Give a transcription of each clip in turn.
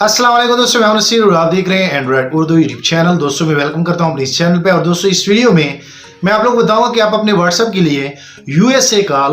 अस्सलाम वालेकुम दोस्तों, मैं हूं नसीर और आप देख रहे हैं एंड्रॉइड उर्दू यूट्यूब चैनल। दोस्तों मैं वेलकम करता हूं अपने इस चैनल पे। और दोस्तों इस वीडियो में मैं आप लोगों को बताऊंगा कि आप अपने व्हाट्सएप के लिए यूएसए का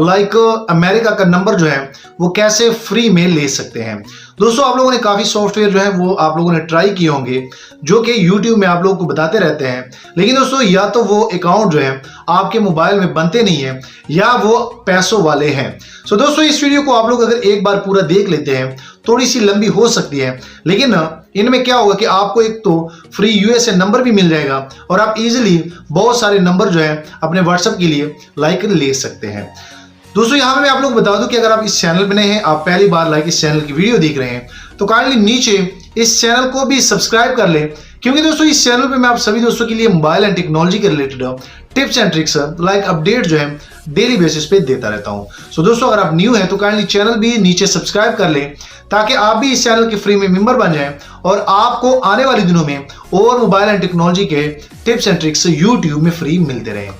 अमेरिका का नंबर जो है वो कैसे फ्री में ले सकते हैं। दोस्तों आप लोगों ने काफ़ी सॉफ्टवेयर जो है वो आप लोगों ने ट्राई किए होंगे जो कि यूट्यूब में आप लोगों को बताते रहते हैं, लेकिन दोस्तों या तो वो अकाउंट जो है आपके मोबाइल में बनते नहीं है या वो पैसों वाले हैं। सो दोस्तों इस वीडियो को आप लोग अगर एक बार पूरा देख लेते हैं, थोड़ी सी लंबी हो सकती है, लेकिन इनमें क्या होगा कि आपको एक तो फ्री यूएसए नंबर भी मिल जाएगा और आप इजीली बहुत सारे नंबर जो है अपने व्हाट्सएप के लिए ले सकते हैं। दोस्तों यहाँ पे मैं आप लोग बता दूं कि अगर आप इस चैनल पे नए हैं, आप पहली बार इस चैनल की वीडियो देख रहे हैं, तो काइंडली नीचे इस चैनल को भी सब्सक्राइब कर लें, क्योंकि दोस्तों इस चैनल पे मैं आप सभी दोस्तों के लिए मोबाइल एंड टेक्नोलॉजी के related tips and tricks update जो है डेली बेसिस पे देता रहता हूं। सो दोस्तों अगर आप न्यू हैं तो काइंडली चैनल भी नीचे सब्सक्राइब कर लें ताकि आप भी इस चैनल के फ्री में मेंबर बन जाएं और आपको आने वाले दिनों में और मोबाइल एंड टेक्नोलॉजी के टिप्स एंड ट्रिक्स यूट्यूब में फ्री मिलते रहें।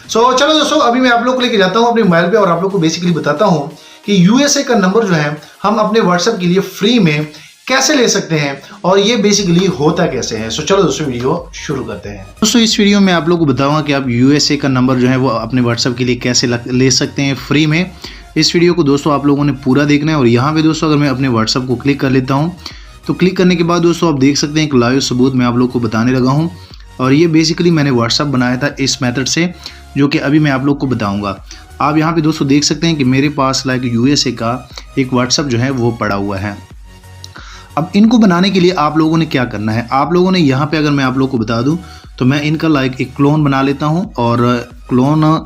सो चलो दोस्तों अभी मैं आप लोग को लेके जाता हूं अपने मोबाइल पे और आप लोग को बेसिकली बताता हूं कि यूएसए का नंबर जो है हम अपने व्हाट्सएप के लिए फ्री में कैसे ले सकते हैं और ये बेसिकली होता कैसे है। सो चलो दोस्तों वीडियो शुरू करते हैं। दोस्तों इस वीडियो में आप लोग को बताऊंगा कि आप यूएसए का नंबर जो है वो अपने व्हाट्सएप के लिए कैसे ले सकते हैं फ्री में। इस वीडियो को दोस्तों आप लोगों ने पूरा देखना है। और यहाँ पे दोस्तों अगर मैं अपने व्हाट्सएप को क्लिक कर लेता हूँ तो क्लिक करने के बाद दोस्तों आप देख सकते हैं एक लाइव सबूत मैं आप लोग को बताने लगा हूँ। और ये बेसिकली मैंने व्हाट्सएप बनाया था इस मेथड से, जो कि अभी मैं आप लोग को बताऊंगा। आप यहाँ पे दोस्तों देख सकते हैं कि मेरे पास यूएसए का एक व्हाट्सएप जो है वो पड़ा हुआ है। अब इनको बनाने के लिए आप लोगों ने क्या करना है, आप लोगों ने यहाँ पे अगर मैं आप लोग को बता दूं तो मैं इनका एक क्लोन बना लेता हूँ। और क्लोन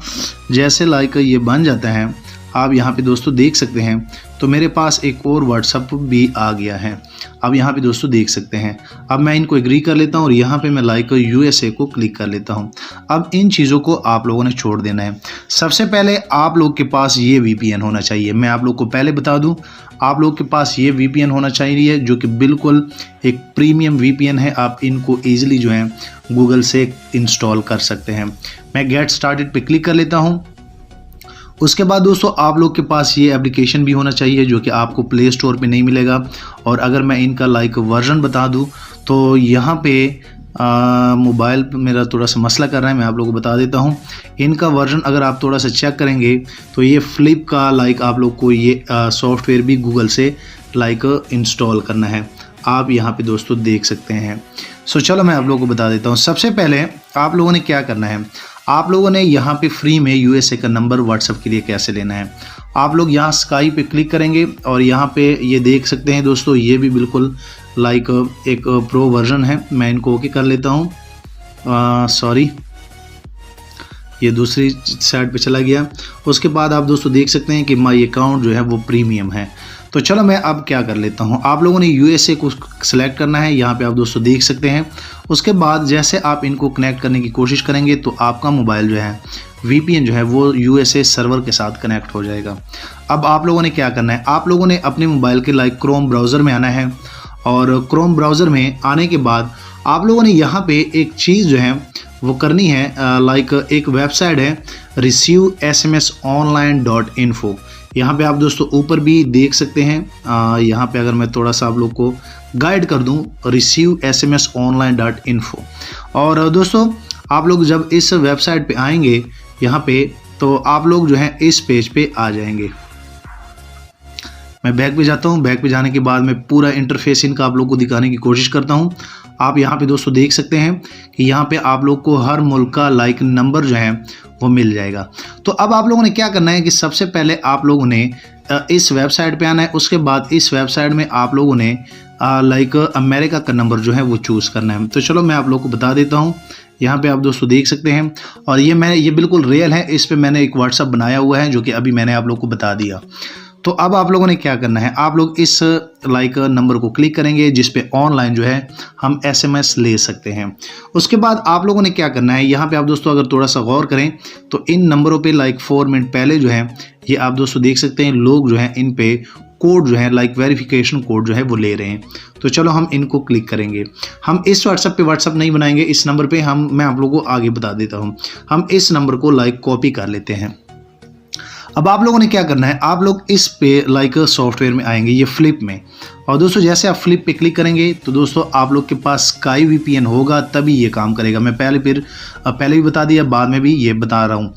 जैसे ये बन जाता है, आप यहाँ पे दोस्तों देख सकते हैं तो मेरे पास एक और व्हाट्सएप भी आ गया है। अब यहाँ पे दोस्तों देख सकते हैं। अब मैं इनको एग्री कर लेता हूँ और यहाँ पे मैं यूएसए को क्लिक कर लेता हूँ। अब इन चीज़ों को आप लोगों ने छोड़ देना है। सबसे पहले आप लोग के पास ये वीपीएन होना चाहिए। मैं आप लोग को पहले बता दूँ, आप लोग के पास ये वीपीएन होना चाहिए जो कि बिल्कुल एक प्रीमियम वीपीएन है। आप इनको ईजिली जो है गूगल से इंस्टॉल कर सकते हैं। मैं गेट स्टार्टेड पे क्लिक कर लेता हूँ। उसके बाद दोस्तों आप लोग के पास ये एप्लीकेशन भी होना चाहिए जो कि आपको प्ले स्टोर पे नहीं मिलेगा। और अगर मैं इनका वर्जन बता दूं तो यहाँ पे मोबाइल पे मेरा थोड़ा सा मसला कर रहा है, मैं आप लोगों को बता देता हूँ। इनका वर्जन अगर आप थोड़ा सा चेक करेंगे तो ये फ्लिप का आप लोग को ये सॉफ्टवेयर भी गूगल से इंस्टॉल करना है। आप यहाँ पे दोस्तों देख सकते हैं। सो चलो मैं आप लोगों को बता देता हूँ। सबसे पहले आप लोगों ने क्या करना है, आप लोगों ने यहाँ पे फ्री में यूएसए का नंबर व्हाट्सएप के लिए कैसे लेना है। आप लोग यहाँ स्काई पे क्लिक करेंगे और यहाँ पे ये देख सकते हैं दोस्तों, ये भी बिल्कुल एक प्रो वर्जन है। मैं इनको ओके कर लेता हूँ। सॉरी, ये दूसरी साइड पे चला गया। उसके बाद आप दोस्तों देख सकते हैं कि माई अकाउंट जो है वो प्रीमियम है। तो चलो मैं अब क्या कर लेता हूँ, आप लोगों ने यूएसए को सिलेक्ट करना है। यहाँ पे आप दोस्तों देख सकते हैं। उसके बाद जैसे आप इनको कनेक्ट करने की कोशिश करेंगे तो आपका मोबाइल जो है वीपीएन जो है वो यूएसए सर्वर के साथ कनेक्ट हो जाएगा। अब आप लोगों ने क्या करना है, आप लोगों ने अपने मोबाइल के क्रोम ब्राउज़र में आना है। और क्रोम ब्राउज़र में आने के बाद आप लोगों ने यहाँ पे एक चीज़ जो है वो करनी है। एक वेबसाइट है ReceiveSMSOnline.info। यहाँ पे आप दोस्तों ऊपर भी देख सकते हैं। यहाँ पे अगर मैं थोड़ा सा आप लोग को गाइड कर दूँ, ReceiveSMSOnline.info। और दोस्तों आप लोग जब इस वेबसाइट पे आएंगे यहाँ पे, तो आप लोग जो है इस पेज पे आ जाएंगे। मैं बैक पे जाता हूँ। बैक पे जाने के बाद मैं पूरा इंटरफेस इनका आप लोग को दिखाने की कोशिश करता हूँ। आप यहाँ पे दोस्तों देख सकते हैं कि यहाँ पे आप लोग को हर मुल्क का नंबर जो है वो मिल जाएगा। तो अब आप लोगों ने क्या करना है कि सबसे पहले आप लोगों ने इस वेबसाइट पे आना है। उसके बाद इस वेबसाइट में आप लोगों ने अमेरिका का नंबर जो है वो चूज़ करना है। तो चलो मैं आप लोग को बता देता हूँ। यहाँ पे आप दोस्तों देख सकते हैं और ये बिल्कुल रियल है। इस पे मैंने एक व्हाट्सएप बनाया हुआ है जो कि अभी मैंने आप लोग को बता दिया। तो अब आप लोगों ने क्या करना है, आप लोग इस नंबर को क्लिक करेंगे जिस पे ऑनलाइन जो है हम एसएमएस ले सकते हैं। उसके बाद आप लोगों ने क्या करना है, यहाँ पे आप दोस्तों अगर थोड़ा सा गौर करें तो इन नंबरों पे 4 मिनट पहले जो है ये आप दोस्तों देख सकते हैं लोग जो है इन पे कोड जो है वेरिफिकेशन कोड जो है वो ले रहे हैं। तो चलो हम इनको क्लिक करेंगे। हम इस व्हाट्सएप नहीं बनाएंगे, इस नंबर पे मैं आप लोगों को आगे बता देता हूँ। हम इस नंबर को कॉपी कर लेते हैं। अब आप लोगों ने क्या करना है, आप लोग इस पे लाइक सॉफ्टवेयर में आएंगे, ये फ्लिप में, और दोस्तों जैसे आप फ्लिप पे क्लिक करेंगे तो दोस्तों आप लोग के पास स्काई वीपीएन होगा तभी ये काम करेगा। मैं पहले भी बता दिया, बाद में भी ये बता रहा हूँ।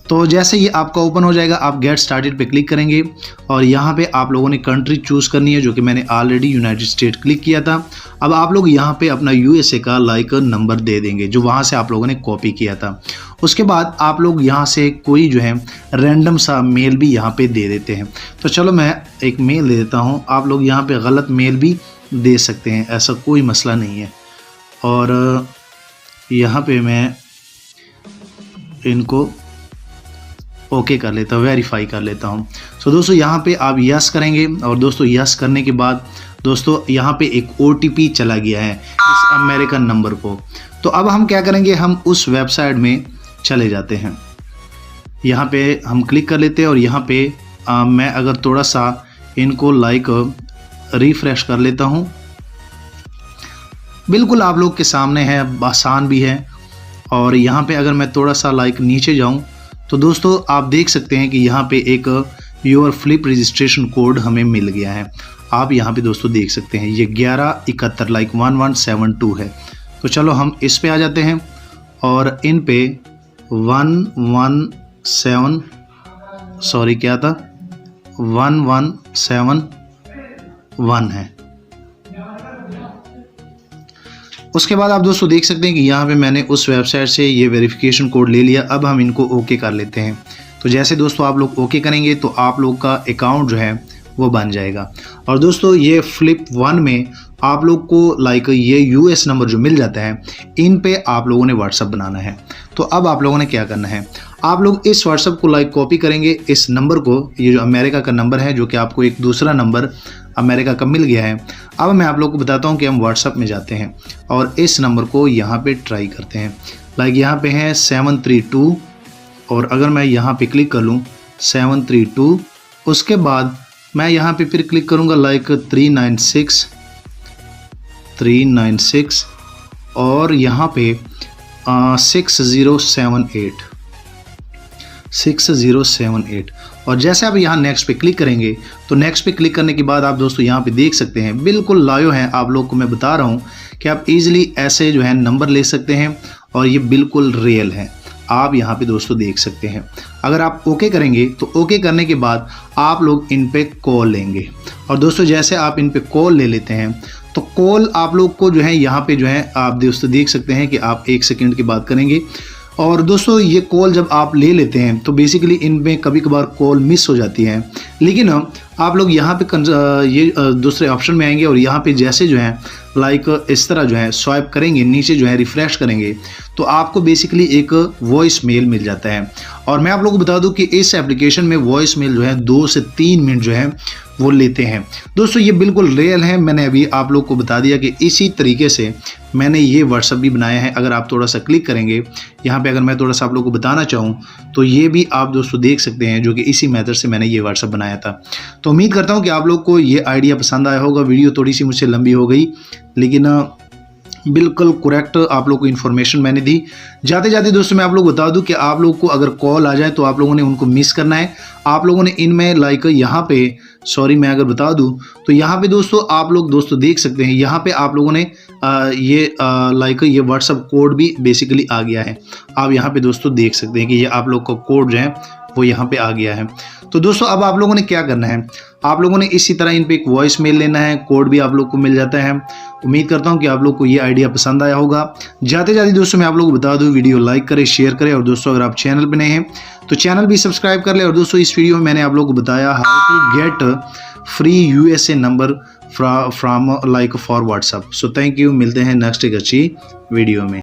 तो जैसे ये आपका ओपन हो जाएगा, आप गेट स्टार्टेड पे क्लिक करेंगे और यहाँ पे आप लोगों ने कंट्री चूज़ करनी है, जो कि मैंने ऑलरेडी यूनाइटेड स्टेट क्लिक किया था। अब आप लोग यहाँ पे अपना यूएसए का लाइक नंबर दे देंगे जो वहाँ से आप लोगों ने कॉपी किया था। उसके बाद आप लोग यहाँ से कोई जो है रैंडम सा मेल भी यहाँ पे दे देते हैं। तो चलो मैं एक मेल दे देता हूँ, आप लोग यहाँ पे गलत मेल भी दे सकते हैं, ऐसा कोई मसला नहीं है। और यहाँ पे मैं इनको ओके कर लेता हूँ, वेरीफाई कर लेता हूँ। सो दोस्तों यहाँ पे आप यस करेंगे और दोस्तों यस करने के बाद दोस्तों यहाँ पे एक OTP चला गया है इस अमेरिकन नंबर को। तो अब हम क्या करेंगे, हम उस वेबसाइट में चले जाते हैं, यहाँ पे हम क्लिक कर लेते हैं और यहाँ पे मैं अगर थोड़ा सा इनको लाइक रिफ्रेश कर लेता हूँ, बिल्कुल आप लोग के सामने है, आसान भी है। और यहाँ पे अगर मैं थोड़ा सा लाइक नीचे जाऊँ तो दोस्तों आप देख सकते हैं कि यहाँ पे एक योर फ्लिप रजिस्ट्रेशन कोड हमें मिल गया है। आप यहाँ पे दोस्तों देख सकते हैं ये 1171 लाइक 1172 है। तो चलो हम इस पे आ जाते हैं और इन पे 1171 है। उसके बाद आप दोस्तों देख सकते हैं कि यहाँ पे मैंने उस वेबसाइट से ये वेरिफिकेशन कोड ले लिया। अब हम इनको ओके कर लेते हैं। तो जैसे दोस्तों आप लोग ओके करेंगे तो आप लोग का अकाउंट जो है वो बन जाएगा। और दोस्तों ये फ्लिप 1 में आप लोग को लाइक ये यूएस नंबर जो मिल जाता है, इन पे आप लोगों ने व्हाट्सअप बनाना है। तो अब आप लोगों ने क्या करना है, आप लोग इस व्हाट्सअप को लाइक कॉपी करेंगे, इस नंबर को, ये जो अमेरिका का नंबर है जो कि आपको एक दूसरा नंबर अमेरिका का मिल गया है। अब मैं आप लोग को बताता हूँ कि हम व्हाट्सअप में जाते हैं और इस नंबर को यहाँ पे ट्राई करते हैं। लाइक यहाँ पे है 732 और अगर मैं यहाँ पे क्लिक कर लूँ 732, उसके बाद मैं यहाँ पे फिर क्लिक करूँगा लाइक 396 और यहाँ पे 6078 और जैसे आप यहाँ नेक्स्ट पे क्लिक करेंगे तो नेक्स्ट पे क्लिक करने के बाद आप दोस्तों यहाँ पे देख सकते हैं बिल्कुल लाइव हैं। आप लोग को मैं बता रहा हूँ कि आप इजीली ऐसे जो है नंबर ले सकते हैं और ये बिल्कुल रियल है। आप यहाँ पे दोस्तों देख सकते हैं। अगर आप ओके करेंगे तो ओके करने के बाद आप लोग इन पे कॉल लेंगे और दोस्तों जैसे आप इन पे कॉल ले लेते हैं तो कॉल आप लोग को जो है यहाँ पे जो है आप दोस्तों देख सकते हैं कि आप 1 सेकंड की बात करेंगे। और दोस्तों ये कॉल जब आप ले लेते हैं तो बेसिकली इनमें कभी कभार कॉल मिस हो जाती है, लेकिन आप लोग यहाँ पे ये दूसरे ऑप्शन में आएंगे और यहाँ पे जैसे जो है लाइक इस तरह जो है स्वाइप करेंगे, नीचे जो है रिफ्रेश करेंगे तो आपको बेसिकली एक वॉइस मेल मिल जाता है। और मैं आप लोगों को बता दूं कि इस एप्लीकेशन में वॉइस मेल जो है 2 से 3 मिनट जो है वो लेते हैं। दोस्तों ये बिल्कुल रियल है। मैंने अभी आप लोग को बता दिया कि इसी तरीके से मैंने ये व्हाट्सअप भी बनाया है। अगर आप थोड़ा सा क्लिक करेंगे यहाँ पे, अगर मैं थोड़ा सा आप लोग को बताना चाहूँ तो ये भी आप दोस्तों देख सकते हैं जो कि इसी मेथड से मैंने ये व्हाट्सअप बनाया था। तो उम्मीद करता हूँ कि आप लोग को ये आइडिया पसंद आया होगा। वीडियो थोड़ी सी मुझसे लंबी हो गई लेकिन बिल्कुल करेक्ट आप लोग को इन्फॉर्मेशन मैंने दी। जाते जाते दोस्तों मैं आप लोग बता दूं कि आप लोग को अगर कॉल आ जाए तो आप लोगों ने उनको मिस करना है। आप लोगों ने इनमें लाइक यहाँ पे मैं अगर बता दूं तो यहाँ पे दोस्तों आप लोग दोस्तों देख सकते हैं यहाँ पे आप लोगों ने लाइक ये व्हाट्सअप कोड भी बेसिकली आ गया है। आप यहाँ पे दोस्तों देख सकते हैं कि ये आप लोग का कोड जो है वो यहाँ पे आ गया है। तो दोस्तों अब आप लोगों ने क्या करना है, आप लोगों ने इसी तरह इन पे एक वॉइस मेल लेना है, कोड भी आप लोग को मिल जाता है। उम्मीद करता हूँ कि आप लोग को ये आइडिया पसंद आया होगा। जाते जाते दोस्तों मैं आप लोग को बता दूँ, वीडियो लाइक करें, शेयर करें और दोस्तों अगर आप चैनल पे नए हैं तो चैनल भी सब्सक्राइब कर ले। और दोस्तों इस वीडियो में मैंने आप लोग को बताया how to get free USA number from like for WhatsApp. So thank you, मिलते हैं नेक्स्ट एक अच्छी वीडियो में।